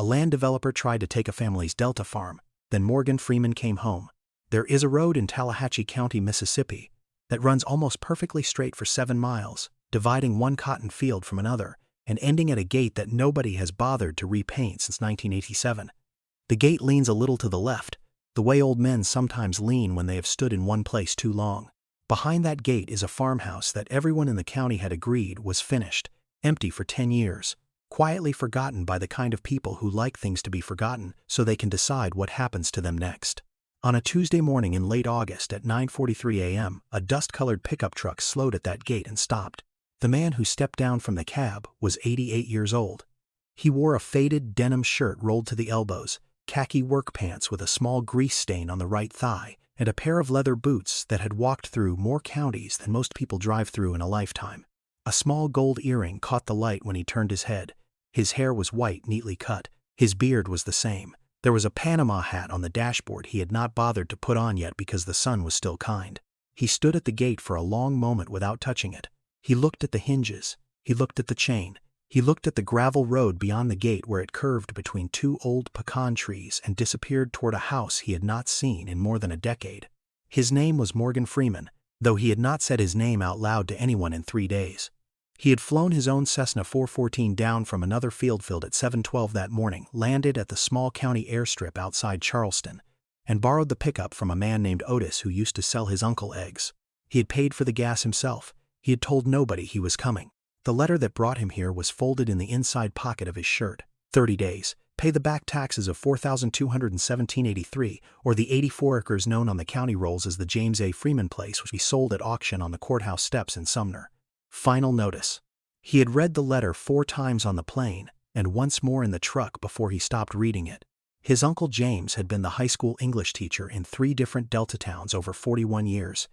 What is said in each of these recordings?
A land developer tried to take a family's Delta farm, then Morgan Freeman came home. There is a road in Tallahatchie County, Mississippi, that runs almost perfectly straight for 7 miles, dividing one cotton field from another, and ending at a gate that nobody has bothered to repaint since 1987. The gate leans a little to the left, the way old men sometimes lean when they have stood in one place too long. Behind that gate is a farmhouse that everyone in the county had agreed was finished, empty for 10 years, quietly forgotten by the kind of people who like things to be forgotten so they can decide what happens to them next. On a Tuesday morning in late August at 9:43 a.m., a dust-colored pickup truck slowed at that gate and stopped. The man who stepped down from the cab was 88 years old. He wore a faded denim shirt rolled to the elbows, khaki work pants with a small grease stain on the right thigh, and a pair of leather boots that had walked through more counties than most people drive through in a lifetime. A small gold earring caught the light when he turned his head. His hair was white, neatly cut. His beard was the same. There was a Panama hat on the dashboard he had not bothered to put on yet because the sun was still kind. He stood at the gate for a long moment without touching it. He looked at the hinges. He looked at the chain. He looked at the gravel road beyond the gate where it curved between 2 old pecan trees and disappeared toward a house he had not seen in more than a decade. His name was Morgan Freeman, though he had not said his name out loud to anyone in 3 days. He had flown his own Cessna 414 down from another field at 7:12 that morning, landed at the small county airstrip outside Charleston, and borrowed the pickup from a man named Otis who used to sell his uncle eggs. He had paid for the gas himself. He had told nobody he was coming. The letter that brought him here was folded in the inside pocket of his shirt. 30 days. Pay the back taxes of $4,217.83, or the 84 acres known on the county rolls as the James A. Freeman place, which we sold at auction on the courthouse steps in Sumner. Final notice. He had read the letter 4 times on the plane, and once more in the truck before he stopped reading it. His Uncle James had been the high school English teacher in 3 different Delta towns over 41 years.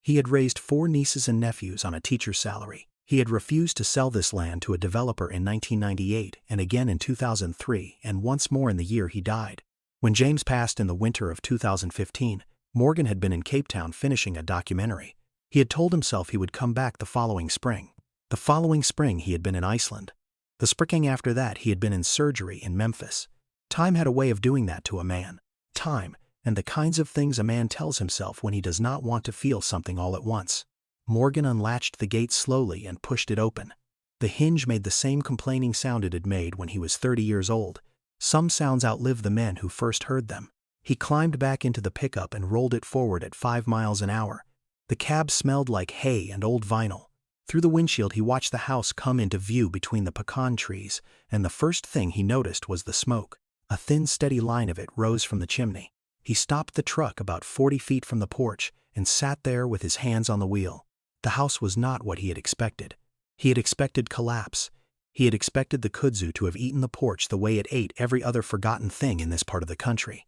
He had raised 4 nieces and nephews on a teacher's salary. He had refused to sell this land to a developer in 1998 and again in 2003 and once more in the year he died. When James passed in the winter of 2015, Morgan had been in Cape Town finishing a documentary. He had told himself he would come back the following spring. The following spring he had been in Iceland. The spring after that he had been in surgery in Memphis. Time had a way of doing that to a man. Time, and the kinds of things a man tells himself when he does not want to feel something all at once. Morgan unlatched the gate slowly and pushed it open. The hinge made the same complaining sound it had made when he was 30 years old. Some sounds outlive the men who first heard them. He climbed back into the pickup and rolled it forward at 5 miles an hour. The cab smelled like hay and old vinyl. Through the windshield he watched the house come into view between the pecan trees, and the first thing he noticed was the smoke. A thin, steady line of it rose from the chimney. He stopped the truck about 40 feet from the porch and sat there with his hands on the wheel. The house was not what he had expected. He had expected collapse. He had expected the kudzu to have eaten the porch the way it ate every other forgotten thing in this part of the country.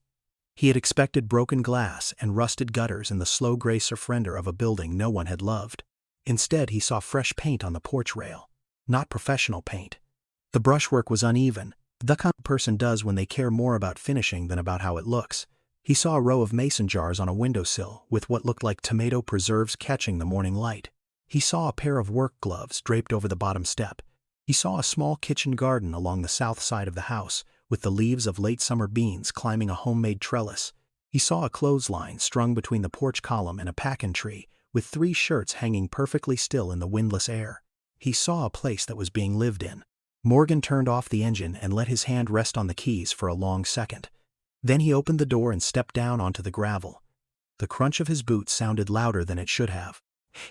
He had expected broken glass and rusted gutters and the slow gray surrender of a building no one had loved. Instead, he saw fresh paint on the porch rail. Not professional paint. The brushwork was uneven, the kind of person does when they care more about finishing than about how it looks. He saw a row of mason jars on a windowsill with what looked like tomato preserves catching the morning light. He saw a pair of work gloves draped over the bottom step. He saw a small kitchen garden along the south side of the house, with the leaves of late summer beans climbing a homemade trellis. He saw a clothesline strung between the porch column and a packin' tree, with 3 shirts hanging perfectly still in the windless air. He saw a place that was being lived in. Morgan turned off the engine and let his hand rest on the keys for a long second. Then he opened the door and stepped down onto the gravel. The crunch of his boots sounded louder than it should have.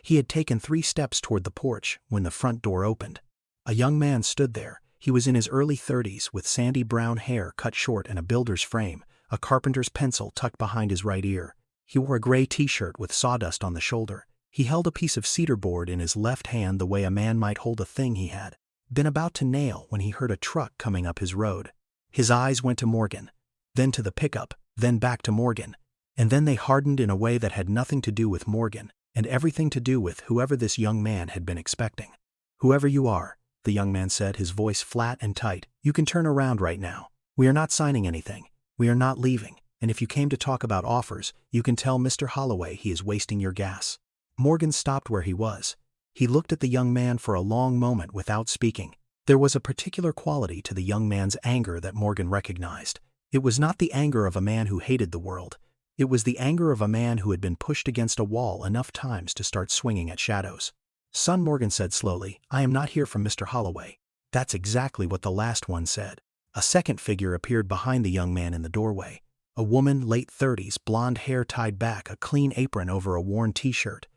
He had taken 3 steps toward the porch when the front door opened. A young man stood there. He was in his early 30s with sandy brown hair cut short and a builder's frame, a carpenter's pencil tucked behind his right ear. He wore a gray t-shirt with sawdust on the shoulder. He held a piece of cedar board in his left hand the way a man might hold a thing he had been about to nail when he heard a truck coming up his road. His eyes went to Morgan, then to the pickup, then back to Morgan, and then they hardened in a way that had nothing to do with Morgan and everything to do with whoever this young man had been expecting. "Whoever you are," the young man said, his voice flat and tight, "you can turn around right now. We are not signing anything. We are not leaving, and if you came to talk about offers, you can tell Mr. Holloway he is wasting your gas." Morgan stopped where he was. He looked at the young man for a long moment without speaking. There was a particular quality to the young man's anger that Morgan recognized. It was not the anger of a man who hated the world. It was the anger of a man who had been pushed against a wall enough times to start swinging at shadows. "Son," Morgan said slowly, "I am not here from Mr. Holloway." That's exactly what the last one said. A second figure appeared behind the young man in the doorway. A woman, late 30s, blonde hair tied back, a clean apron over a worn t-shirt.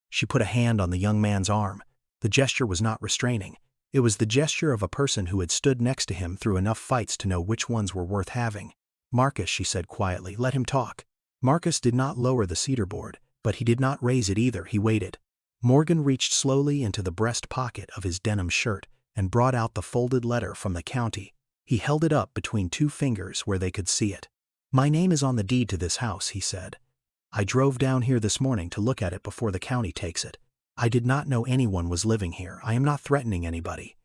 She put a hand on the young man's arm. The gesture was not restraining. It was the gesture of a person who had stood next to him through enough fights to know which ones were worth having. "Marcus," she said quietly, "let him talk." Marcus did not lower the cedar board, but he did not raise it either. He waited. Morgan reached slowly into the breast pocket of his denim shirt and brought out the folded letter from the county. He held it up between two fingers where they could see it. "My name is on the deed to this house," he said. "I drove down here this morning to look at it before the county takes it. I did not know anyone was living here. I am not threatening anybody.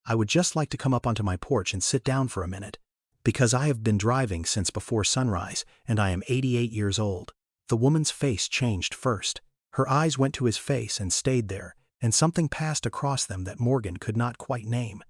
I would just like to come up onto my porch and sit down for a minute, because I have been driving since before sunrise, and I am 88 years old." The woman's face changed first. Her eyes went to his face and stayed there, and something passed across them that Morgan could not quite name.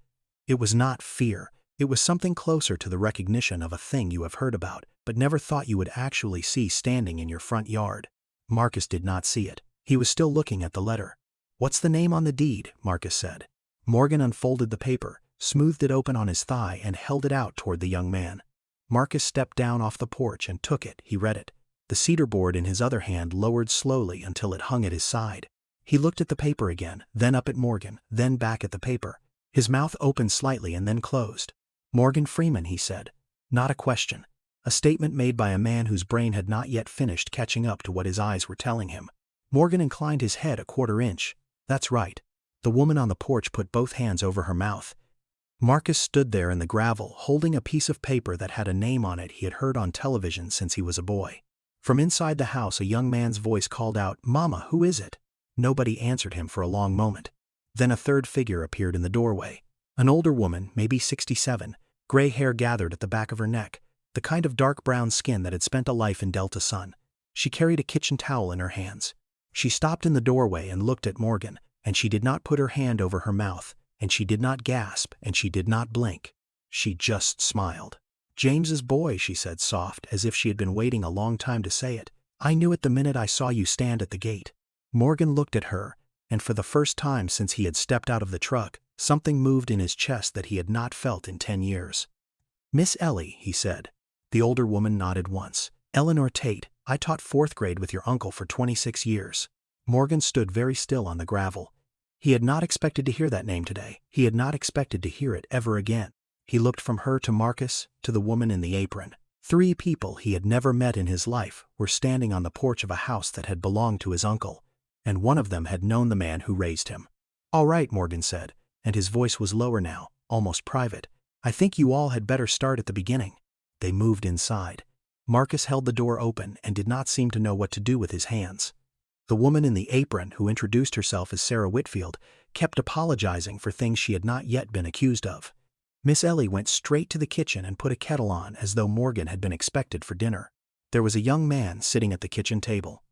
It was not fear. It was something closer to the recognition of a thing you have heard about, but never thought you would actually see standing in your front yard. Marcus did not see it. He was still looking at the letter. "What's the name on the deed?" Marcus said. Morgan unfolded the paper, smoothed it open on his thigh, and held it out toward the young man. Marcus stepped down off the porch and took it. He read it. The cedar board in his other hand lowered slowly until it hung at his side. He looked at the paper again, then up at Morgan, then back at the paper. His mouth opened slightly and then closed. "Morgan Freeman," he said. Not a question. A statement made by a man whose brain had not yet finished catching up to what his eyes were telling him. Morgan inclined his head a quarter inch. "That's right." The woman on the porch put both hands over her mouth. Marcus stood there in the gravel, holding a piece of paper that had a name on it he had heard on television since he was a boy. From inside the house a young man's voice called out, "Mama, who is it?" Nobody answered him for a long moment. Then a third figure appeared in the doorway. An older woman, maybe 67, gray hair gathered at the back of her neck, the kind of dark brown skin that had spent a life in Delta sun. She carried a kitchen towel in her hands. She stopped in the doorway and looked at Morgan, and she did not put her hand over her mouth, and she did not gasp, and she did not blink. She just smiled. "James's boy," she said soft, as if she had been waiting a long time to say it. "I knew it the minute I saw you stand at the gate." Morgan looked at her, and for the first time since he had stepped out of the truck, something moved in his chest that he had not felt in 10 years. "Miss Ellie," he said. The older woman nodded once. "Eleanor Tate. I taught 4th grade with your uncle for 26 years. Morgan stood very still on the gravel. He had not expected to hear that name today. He had not expected to hear it ever again. He looked from her to Marcus, to the woman in the apron. 3 people he had never met in his life were standing on the porch of a house that had belonged to his uncle, and one of them had known the man who raised him. "All right," Morgan said, and his voice was lower now, almost private. "I think you all had better start at the beginning." They moved inside. Marcus held the door open and did not seem to know what to do with his hands. The woman in the apron, who introduced herself as Sarah Whitfield, kept apologizing for things she had not yet been accused of. Miss Ellie went straight to the kitchen and put a kettle on as though Morgan had been expected for dinner. There was a young man sitting at the kitchen table.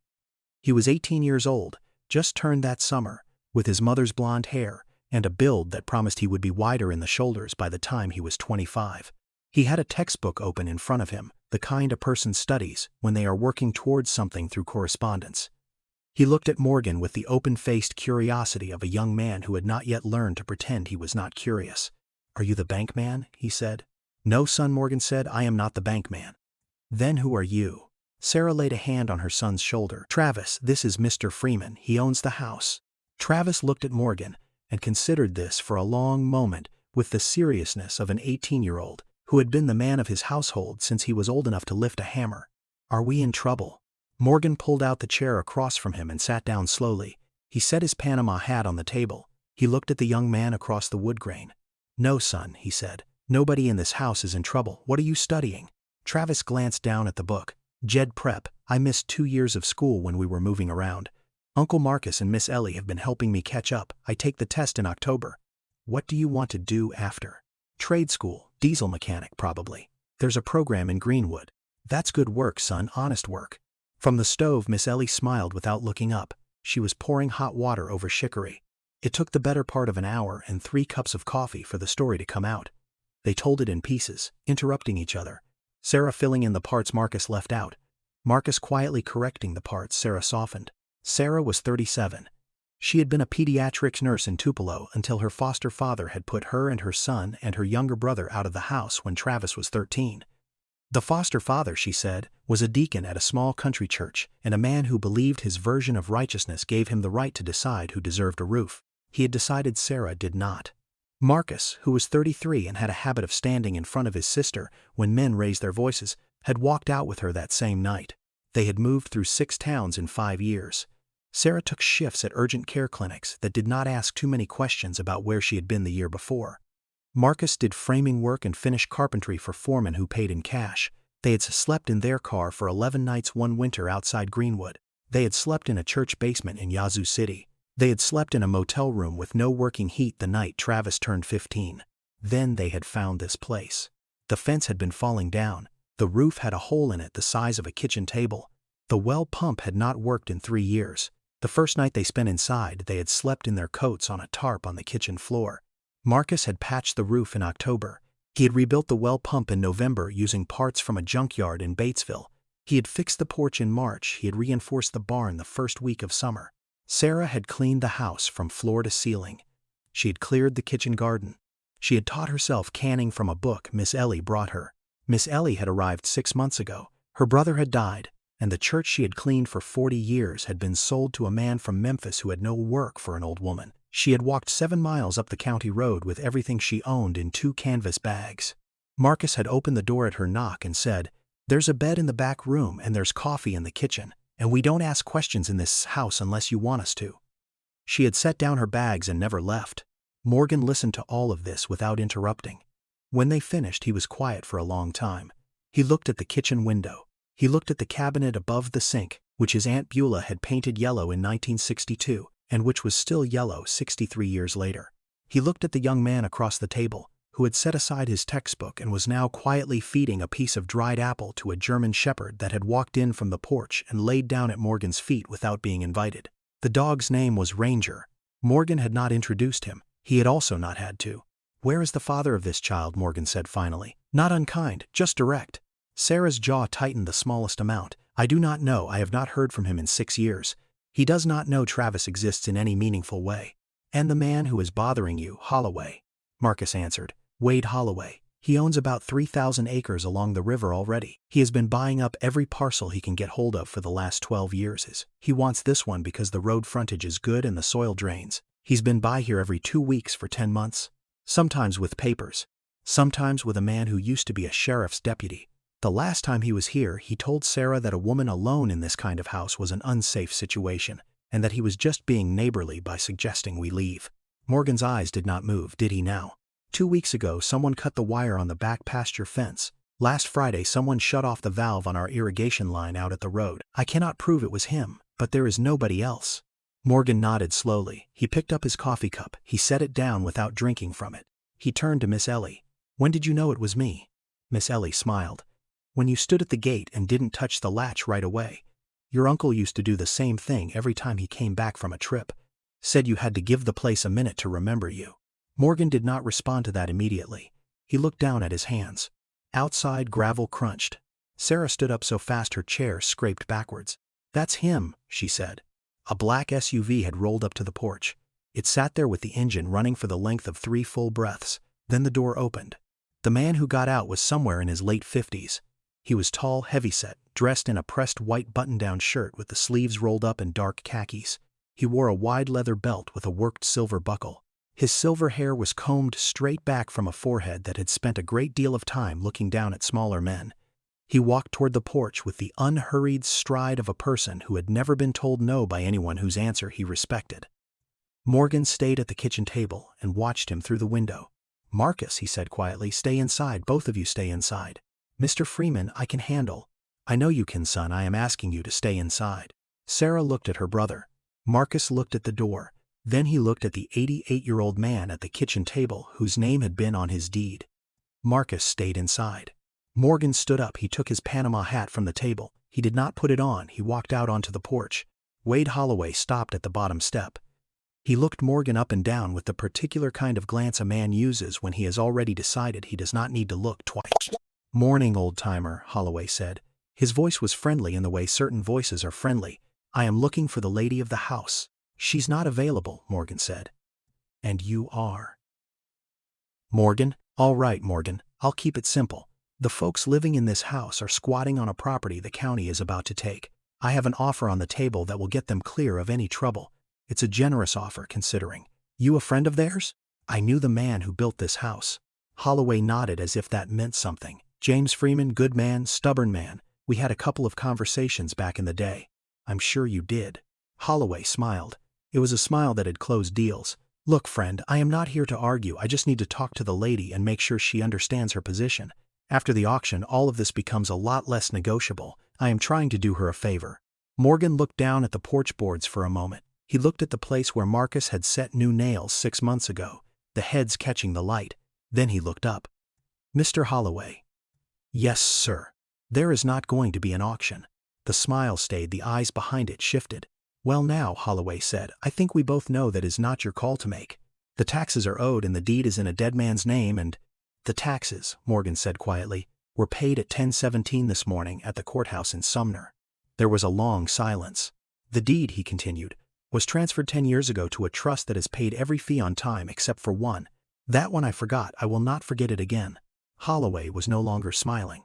He was 18 years old, just turned that summer, with his mother's blonde hair and a build that promised he would be wider in the shoulders by the time he was 25. He had a textbook open in front of him, the kind a person studies when they are working towards something through correspondence. He looked at Morgan with the open-faced curiosity of a young man who had not yet learned to pretend he was not curious. "Are you the bank man?" he said. "No, son," Morgan said, "I am not the bank man." "Then who are you?" Sarah laid a hand on her son's shoulder. "Travis, this is Mr. Freeman. He owns the house." Travis looked at Morgan and considered this for a long moment with the seriousness of an 18-year-old who had been the man of his household since he was old enough to lift a hammer. "Are we in trouble?" Morgan pulled out the chair across from him and sat down slowly. He set his Panama hat on the table. He looked at the young man across the wood grain. "No, son," he said. "Nobody in this house is in trouble. What are you studying?" Travis glanced down at the book. "Jed Prep. I missed 2 years of school when we were moving around. Uncle Marcus and Miss Ellie have been helping me catch up. I take the test in October." "What do you want to do after?" "Trade school. Diesel mechanic, probably. There's a program in Greenwood." "That's good work, son. Honest work." From the stove, Miss Ellie smiled without looking up. She was pouring hot water over chicory. It took the better part of an hour and 3 cups of coffee for the story to come out. They told it in pieces, interrupting each other. Sarah filling in the parts Marcus left out. Marcus quietly correcting the parts Sarah softened. Sarah was 37. She had been a pediatrics nurse in Tupelo until her foster father had put her and her son and her younger brother out of the house when Travis was 13. The foster father, she said, was a deacon at a small country church and a man who believed his version of righteousness gave him the right to decide who deserved a roof. He had decided Sarah did not. Marcus, who was 33 and had a habit of standing in front of his sister when men raised their voices, had walked out with her that same night. They had moved through 6 towns in 5 years. Sarah took shifts at urgent care clinics that did not ask too many questions about where she had been the year before. Marcus did framing work and finished carpentry for foremen who paid in cash. They had slept in their car for 11 nights one winter outside Greenwood. They had slept in a church basement in Yazoo City. They had slept in a motel room with no working heat the night Travis turned 15. Then they had found this place. The fence had been falling down. The roof had a hole in it the size of a kitchen table. The well pump had not worked in 3 years. The first night they spent inside, they had slept in their coats on a tarp on the kitchen floor. Marcus had patched the roof in October. He had rebuilt the well pump in November using parts from a junkyard in Batesville. He had fixed the porch in March. He had reinforced the barn the first week of summer. Sarah had cleaned the house from floor to ceiling. She had cleared the kitchen garden. She had taught herself canning from a book Miss Ellie brought her. Miss Ellie had arrived 6 months ago. Her brother had died, and the church she had cleaned for 40 years had been sold to a man from Memphis who had no work for an old woman. She had walked 7 miles up the county road with everything she owned in 2 canvas bags. Marcus had opened the door at her knock and said, "There's a bed in the back room and there's coffee in the kitchen, and we don't ask questions in this house unless you want us to." She had set down her bags and never left. Morgan listened to all of this without interrupting. When they finished, he was quiet for a long time. He looked at the kitchen window. He looked at the cabinet above the sink, which his Aunt Beulah had painted yellow in 1962. And which was still yellow 63 years later. He looked at the young man across the table, who had set aside his textbook and was now quietly feeding a piece of dried apple to a German shepherd that had walked in from the porch and laid down at Morgan's feet without being invited. The dog's name was Ranger. Morgan had not introduced him. He had also not had to. "Where is the father of this child?" Morgan said finally. "Not unkind, just direct." Sarah's jaw tightened the smallest amount. "I do not know. I have not heard from him in 6 years. He does not know Travis exists in any meaningful way." "And the man who is bothering you, Holloway?" Marcus answered. "Wade Holloway. He owns about 3,000 acres along the river already. He has been buying up every parcel he can get hold of for the last 12 years. He wants this one because the road frontage is good and the soil drains. He's been by here every 2 weeks for 10 months. Sometimes with papers. Sometimes with a man who used to be a sheriff's deputy. The last time he was here, he told Sarah that a woman alone in this kind of house was an unsafe situation, and that he was just being neighborly by suggesting we leave." Morgan's eyes did not move, did he now? 2 weeks ago, someone cut the wire on the back pasture fence. Last Friday, someone shut off the valve on our irrigation line out at the road. I cannot prove it was him, but there is nobody else. Morgan nodded slowly. He picked up his coffee cup. He set it down without drinking from it. He turned to Miss Ellie. "When did you know it was me?" Miss Ellie smiled. "When you stood at the gate and didn't touch the latch right away. Your uncle used to do the same thing every time he came back from a trip. Said you had to give the place a minute to remember you." Morgan did not respond to that immediately. He looked down at his hands. Outside, gravel crunched. Sarah stood up so fast her chair scraped backwards. "That's him," she said. A black SUV had rolled up to the porch. It sat there with the engine running for the length of 3 full breaths. Then the door opened. The man who got out was somewhere in his late 50s. He was tall, heavyset, dressed in a pressed white button-down shirt with the sleeves rolled up in dark khakis. He wore a wide leather belt with a worked silver buckle. His silver hair was combed straight back from a forehead that had spent a great deal of time looking down at smaller men. He walked toward the porch with the unhurried stride of a person who had never been told no by anyone whose answer he respected. Morgan stayed at the kitchen table and watched him through the window. "Marcus," he said quietly, "stay inside. Both of you stay inside. Mr. Freeman, I can handle." "I know you can, son. I am asking you to stay inside." Sarah looked at her brother. Marcus looked at the door. Then he looked at the 88-year-old man at the kitchen table whose name had been on his deed. Marcus stayed inside. Morgan stood up. He took his Panama hat from the table. He did not put it on. He walked out onto the porch. Wade Holloway stopped at the bottom step. He looked Morgan up and down with the particular kind of glance a man uses when he has already decided he does not need to look twice. "Morning, old-timer," Holloway said. His voice was friendly in the way certain voices are friendly. "I am looking for the lady of the house." "She's not available," Morgan said. "And you are?" "Morgan? All right, Morgan, I'll keep it simple. The folks living in this house are squatting on a property the county is about to take. I have an offer on the table that will get them clear of any trouble. It's a generous offer considering. You a friend of theirs?" "I knew the man who built this house." Holloway nodded as if that meant something. "James Freeman, good man, stubborn man. We had a couple of conversations back in the day." "I'm sure you did." Holloway smiled. It was a smile that had closed deals. "Look, friend, I am not here to argue. I just need to talk to the lady and make sure she understands her position. After the auction, all of this becomes a lot less negotiable. I am trying to do her a favor." Morgan looked down at the porch boards for a moment. He looked at the place where Marcus had set new nails 6 months ago, the heads catching the light. Then he looked up. "Mr. Holloway." "Yes, sir." "There is not going to be an auction." The smile stayed, the eyes behind it shifted. "Well now," Holloway said, "I think we both know that is not your call to make. The taxes are owed and the deed is in a dead man's name and—" "The taxes," Morgan said quietly, "were paid at 10:17 this morning at the courthouse in Sumner." There was a long silence. "The deed," he continued, "was transferred 10 years ago to a trust that has paid every fee on time except for one. That one I forgot. I will not forget it again." Holloway was no longer smiling.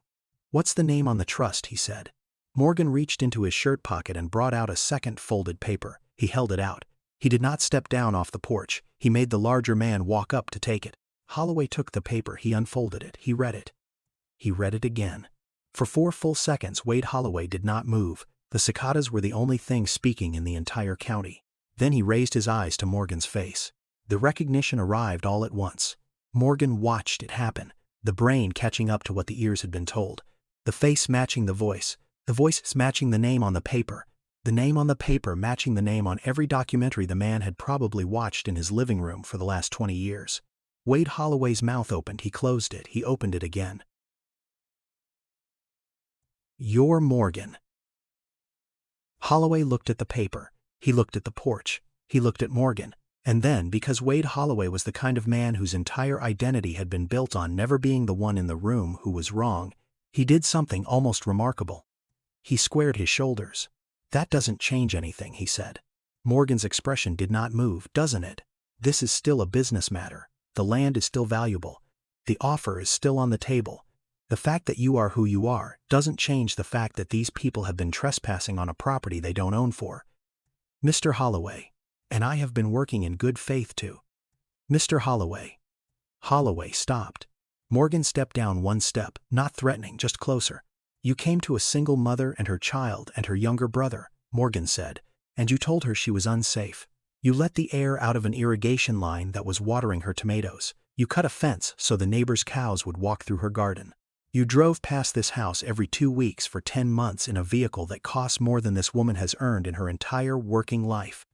"What's the name on the trust?" he said. Morgan reached into his shirt pocket and brought out a second folded paper. He held it out. He did not step down off the porch. He made the larger man walk up to take it. Holloway took the paper. He unfolded it. He read it. He read it again. For 4 full seconds Wade Holloway did not move. The cicadas were the only thing speaking in the entire county. Then he raised his eyes to Morgan's face. The recognition arrived all at once. Morgan watched it happen, the brain catching up to what the ears had been told. The face matching the voice matching the name on the paper matching the name on every documentary the man had probably watched in his living room for the last 20 years. Wade Holloway's mouth opened. He closed it. He opened it again. "You're Morgan." Holloway looked at the paper. He looked at the porch. He looked at Morgan. And then, because Wade Holloway was the kind of man whose entire identity had been built on never being the one in the room who was wrong, he did something almost remarkable. He squared his shoulders. "That doesn't change anything," he said. Morgan's expression did not move. "Doesn't it? This is still a business matter. The land is still valuable. The offer is still on the table. The fact that you are who you are doesn't change the fact that these people have been trespassing on a property they don't own for. Mr. Holloway. And I have been working in good faith too. Mr. Holloway." Holloway stopped. Morgan stepped down 1 step, not threatening, just closer. "You came to a single mother and her child and her younger brother," Morgan said, "and you told her she was unsafe. You let the air out of an irrigation line that was watering her tomatoes. You cut a fence so the neighbor's cows would walk through her garden. You drove past this house every 2 weeks for 10 months in a vehicle that costs more than this woman has earned in her entire working life.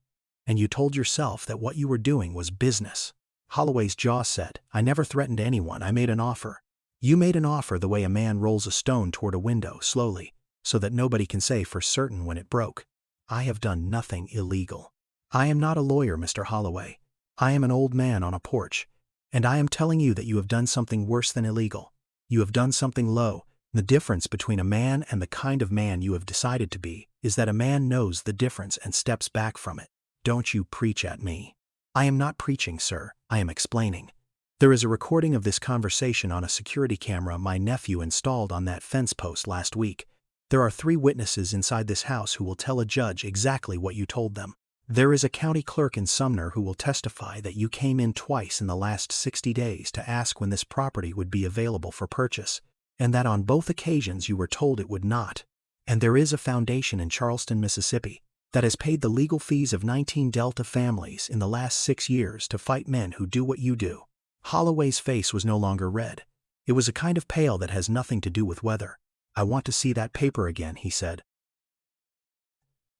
And you told yourself that what you were doing was business." Holloway's jaw set. "I never threatened anyone. I made an offer." "You made an offer the way a man rolls a stone toward a window, slowly, so that nobody can say for certain when it broke. I have done nothing illegal. I am not a lawyer, Mr. Holloway. I am an old man on a porch. And I am telling you that you have done something worse than illegal. You have done something low. The difference between a man and the kind of man you have decided to be is that a man knows the difference and steps back from it. Don't you preach at me." "I am not preaching, sir. I am explaining. There is a recording of this conversation on a security camera my nephew installed on that fence post last week. There are 3 witnesses inside this house who will tell a judge exactly what you told them. There is a county clerk in Sumner who will testify that you came in twice in the last 60 days to ask when this property would be available for purchase, and that on both occasions you were told it would not. And there is a foundation in Charleston, Mississippi, that has paid the legal fees of 19 Delta families in the last 6 years to fight men who do what you do." Holloway's face was no longer red. It was a kind of pale that has nothing to do with weather. "I want to see that paper again," he said.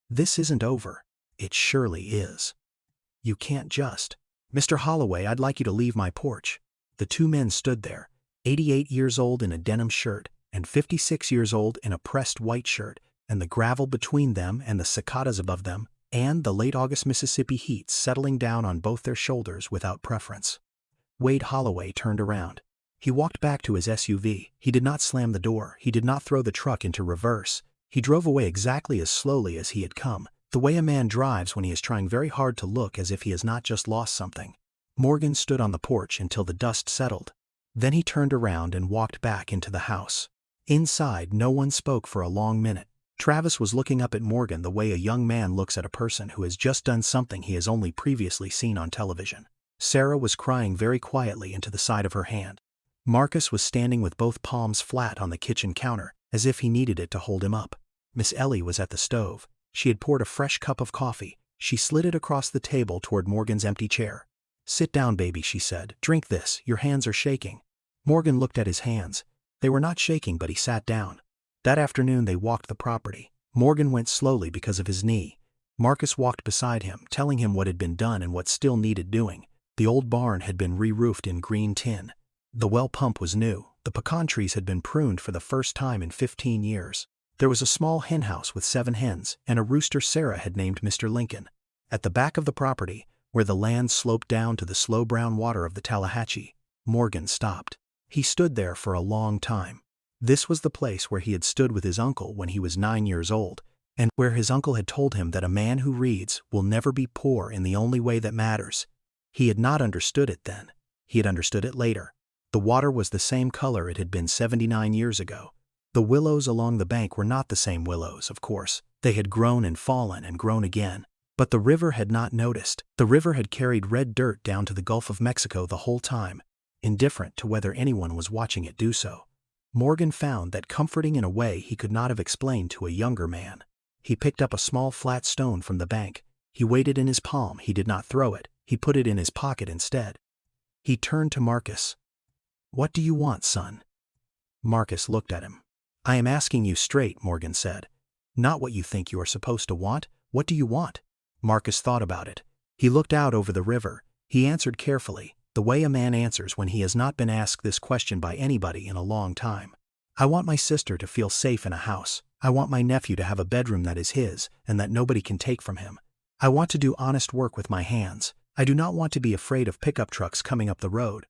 "This isn't over." "It surely is. You can't just—" "Mr. Holloway, I'd like you to leave my porch." The 2 men stood there, 88 years old in a denim shirt and 56 years old in a pressed white shirt, and the gravel between them and the cicadas above them, and the late August Mississippi heat settling down on both their shoulders without preference. Wade Holloway turned around. He walked back to his SUV. He did not slam the door. He did not throw the truck into reverse. He drove away exactly as slowly as he had come, the way a man drives when he is trying very hard to look as if he has not just lost something. Morgan stood on the porch until the dust settled. Then he turned around and walked back into the house. Inside, no one spoke for a long minute. Travis was looking up at Morgan the way a young man looks at a person who has just done something he has only previously seen on television. Sarah was crying very quietly into the side of her hand. Marcus was standing with both palms flat on the kitchen counter, as if he needed it to hold him up. Miss Ellie was at the stove. She had poured a fresh cup of coffee. She slid it across the table toward Morgan's empty chair. "Sit down, baby," she said. "Drink this. Your hands are shaking." Morgan looked at his hands. They were not shaking, but he sat down. That afternoon they walked the property. Morgan went slowly because of his knee. Marcus walked beside him, telling him what had been done and what still needed doing. The old barn had been re-roofed in green tin. The well pump was new. The pecan trees had been pruned for the first time in 15 years. There was a small hen house with 7 hens, and a rooster Sarah had named Mr. Lincoln. At the back of the property, where the land sloped down to the slow brown water of the Tallahatchie, Morgan stopped. He stood there for a long time. This was the place where he had stood with his uncle when he was 9 years old, and where his uncle had told him that a man who reads will never be poor in the only way that matters. He had not understood it then. He had understood it later. The water was the same color it had been 79 years ago. The willows along the bank were not the same willows, of course. They had grown and fallen and grown again. But the river had not noticed. The river had carried red dirt down to the Gulf of Mexico the whole time, indifferent to whether anyone was watching it do so. Morgan found that comforting in a way he could not have explained to a younger man. He picked up a small flat stone from the bank. He weighed it in his palm. He did not throw it. He put it in his pocket instead. He turned to Marcus. "What do you want, son?" Marcus looked at him. "I am asking you straight," Morgan said. "Not what you think you are supposed to want. What do you want?" Marcus thought about it. He looked out over the river. He answered carefully, the way a man answers when he has not been asked this question by anybody in a long time. "I want my sister to feel safe in a house. I want my nephew to have a bedroom that is his and that nobody can take from him. I want to do honest work with my hands. I do not want to be afraid of pickup trucks coming up the road."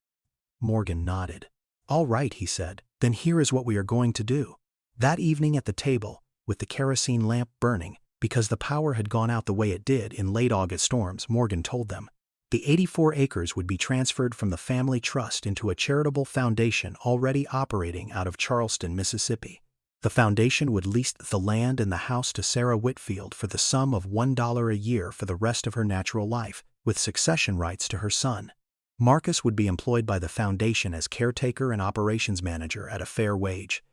Morgan nodded. "All right," he said, "then here is what we are going to do." That evening at the table, with the kerosene lamp burning, because the power had gone out the way it did in late August storms, Morgan told them. The 84 acres would be transferred from the family trust into a charitable foundation already operating out of Charleston, Mississippi. The foundation would lease the land and the house to Sarah Whitfield for the sum of $1 a year for the rest of her natural life, with succession rights to her son. Marcus would be employed by the foundation as caretaker and operations manager at a fair wage.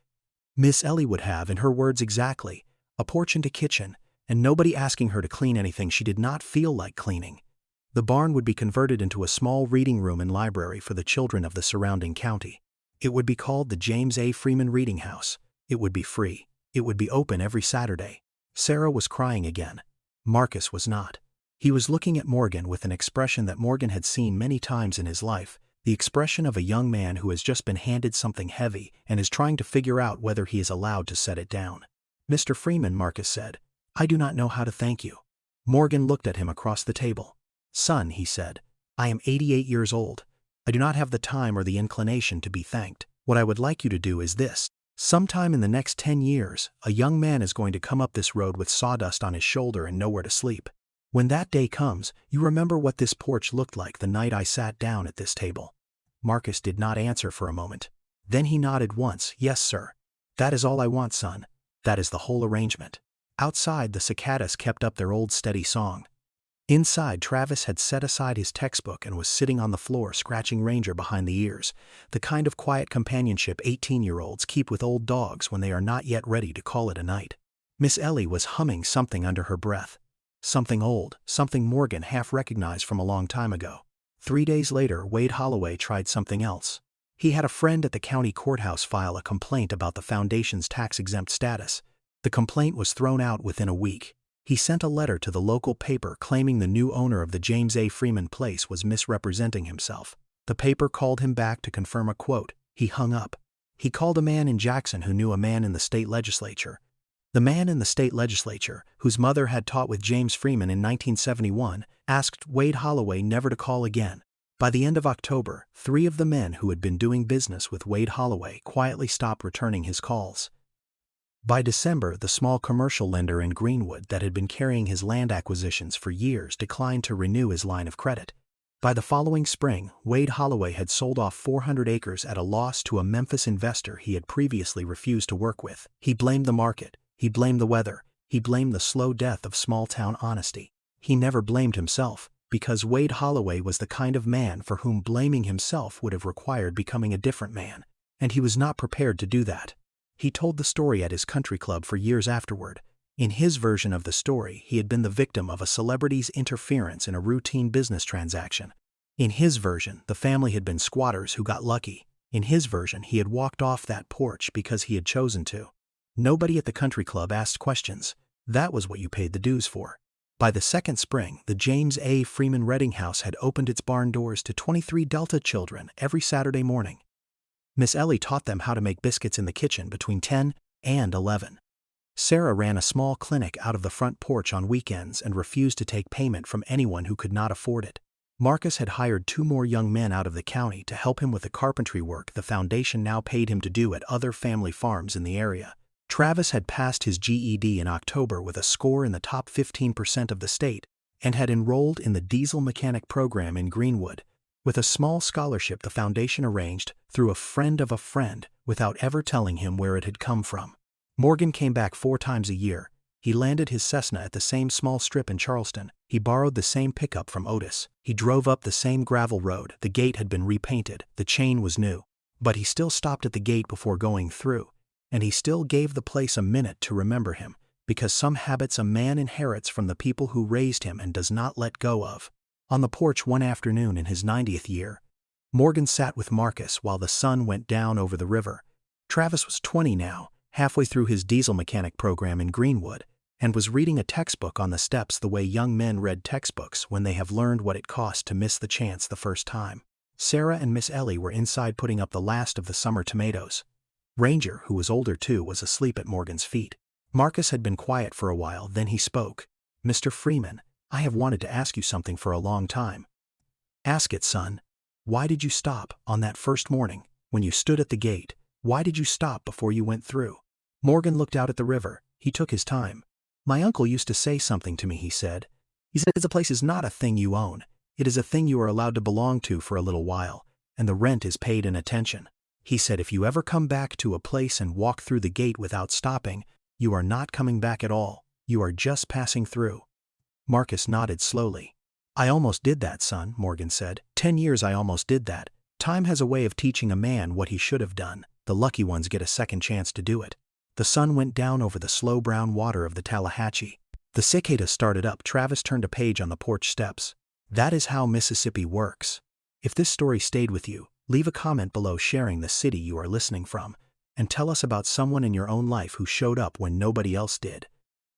Miss Ellie would have, in her words exactly, a porch and a kitchen, and nobody asking her to clean anything she did not feel like cleaning. The barn would be converted into a small reading room and library for the children of the surrounding county. It would be called the James A. Freeman Reading House. It would be free. It would be open every Saturday. Sarah was crying again. Marcus was not. He was looking at Morgan with an expression that Morgan had seen many times in his life, the expression of a young man who has just been handed something heavy and is trying to figure out whether he is allowed to set it down. "Mr. Freeman," Marcus said, "I do not know how to thank you." Morgan looked at him across the table. "Son," he said, "I am 88 years old. I do not have the time or the inclination to be thanked. What I would like you to do is this. Sometime in the next 10 years, a young man is going to come up this road with sawdust on his shoulder and nowhere to sleep. When that day comes, you remember what this porch looked like the night I sat down at this table." Marcus did not answer for a moment. Then he nodded once. "Yes, sir. That is all I want, son. That is the whole arrangement." Outside, the cicadas kept up their old steady song. Inside, Travis had set aside his textbook and was sitting on the floor scratching Ranger behind the ears, the kind of quiet companionship 18-year-olds keep with old dogs when they are not yet ready to call it a night. Miss Ellie was humming something under her breath. Something old, something Morgan half recognized from a long time ago. 3 days later, Wade Holloway tried something else. He had a friend at the county courthouse file a complaint about the foundation's tax-exempt status. The complaint was thrown out within a week. He sent a letter to the local paper claiming the new owner of the James A. Freeman place was misrepresenting himself. The paper called him back to confirm a quote. He hung up. He called a man in Jackson who knew a man in the state legislature. The man in the state legislature, whose mother had taught with James Freeman in 1971, asked Wade Holloway never to call again. By the end of October, 3 of the men who had been doing business with Wade Holloway quietly stopped returning his calls. By December, the small commercial lender in Greenwood that had been carrying his land acquisitions for years declined to renew his line of credit. By the following spring, Wade Holloway had sold off 400 acres at a loss to a Memphis investor he had previously refused to work with. He blamed the market, he blamed the weather, he blamed the slow death of small-town honesty. He never blamed himself, because Wade Holloway was the kind of man for whom blaming himself would have required becoming a different man, and he was not prepared to do that. He told the story at his country club for years afterward. In his version of the story, he had been the victim of a celebrity's interference in a routine business transaction. In his version, the family had been squatters who got lucky. In his version, he had walked off that porch because he had chosen to. Nobody at the country club asked questions. That was what you paid the dues for. By the second spring, the James A. Freeman Redding House had opened its barn doors to 23 Delta children every Saturday morning. Miss Ellie taught them how to make biscuits in the kitchen between 10 and 11. Sarah ran a small clinic out of the front porch on weekends and refused to take payment from anyone who could not afford it. Marcus had hired 2 more young men out of the county to help him with the carpentry work the foundation now paid him to do at other family farms in the area. Travis had passed his GED in October with a score in the top 15% of the state and had enrolled in the diesel mechanic program in Greenwood, with a small scholarship the foundation arranged through a friend of a friend without ever telling him where it had come from. Morgan came back 4 times a year. He landed his Cessna at the same small strip in Charleston. He borrowed the same pickup from Otis. He drove up the same gravel road. The gate had been repainted. The chain was new. But he still stopped at the gate before going through. And he still gave the place a minute to remember him, because some habits a man inherits from the people who raised him and does not let go of. On the porch one afternoon in his 90th year, Morgan sat with Marcus while the sun went down over the river. Travis was 20 now, halfway through his diesel mechanic program in Greenwood, and was reading a textbook on the steps the way young men read textbooks when they have learned what it costs to miss the chance the first time. Sarah and Miss Ellie were inside putting up the last of the summer tomatoes. Ranger, who was older too, was asleep at Morgan's feet. Marcus had been quiet for a while, then he spoke. "Mr. Freeman, I have wanted to ask you something for a long time." "Ask it, son. Why did you stop on that first morning, when you stood at the gate? Why did you stop before you went through?" Morgan looked out at the river. He took his time. "My uncle used to say something to me," he said. "He said the place is not a thing you own. It is a thing you are allowed to belong to for a little while, and the rent is paid in attention. He said if you ever come back to a place and walk through the gate without stopping, you are not coming back at all. You are just passing through." Marcus nodded slowly. "I almost did that, son," Morgan said. 10 years I almost did that. Time has a way of teaching a man what he should have done. The lucky ones get a second chance to do it." The sun went down over the slow brown water of the Tallahatchie. The cicada started up. Travis turned a page on the porch steps. That is how Mississippi works. If this story stayed with you, leave a comment below sharing the city you are listening from, and tell us about someone in your own life who showed up when nobody else did.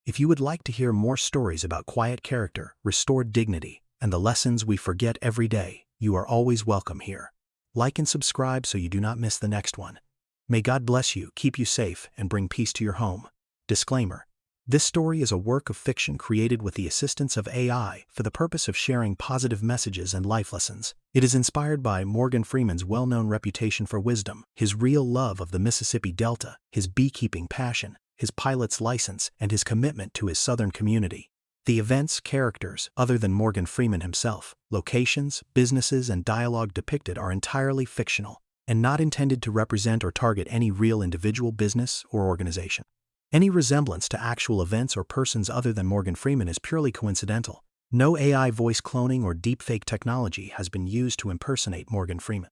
If you would like to hear more stories about quiet character, restored dignity, and the lessons we forget every day, you are always welcome here. Like and subscribe so you do not miss the next one. May God bless you, keep you safe, and bring peace to your home. Disclaimer: this story is a work of fiction created with the assistance of AI for the purpose of sharing positive messages and life lessons. It is inspired by Morgan Freeman's well-known reputation for wisdom, his real love of the Mississippi Delta, his beekeeping passion, his pilot's license, and his commitment to his southern community. The events, characters, other than Morgan Freeman himself, locations, businesses, and dialogue depicted are entirely fictional, and not intended to represent or target any real individual, business, or organization. Any resemblance to actual events or persons other than Morgan Freeman is purely coincidental. No AI voice cloning or deepfake technology has been used to impersonate Morgan Freeman.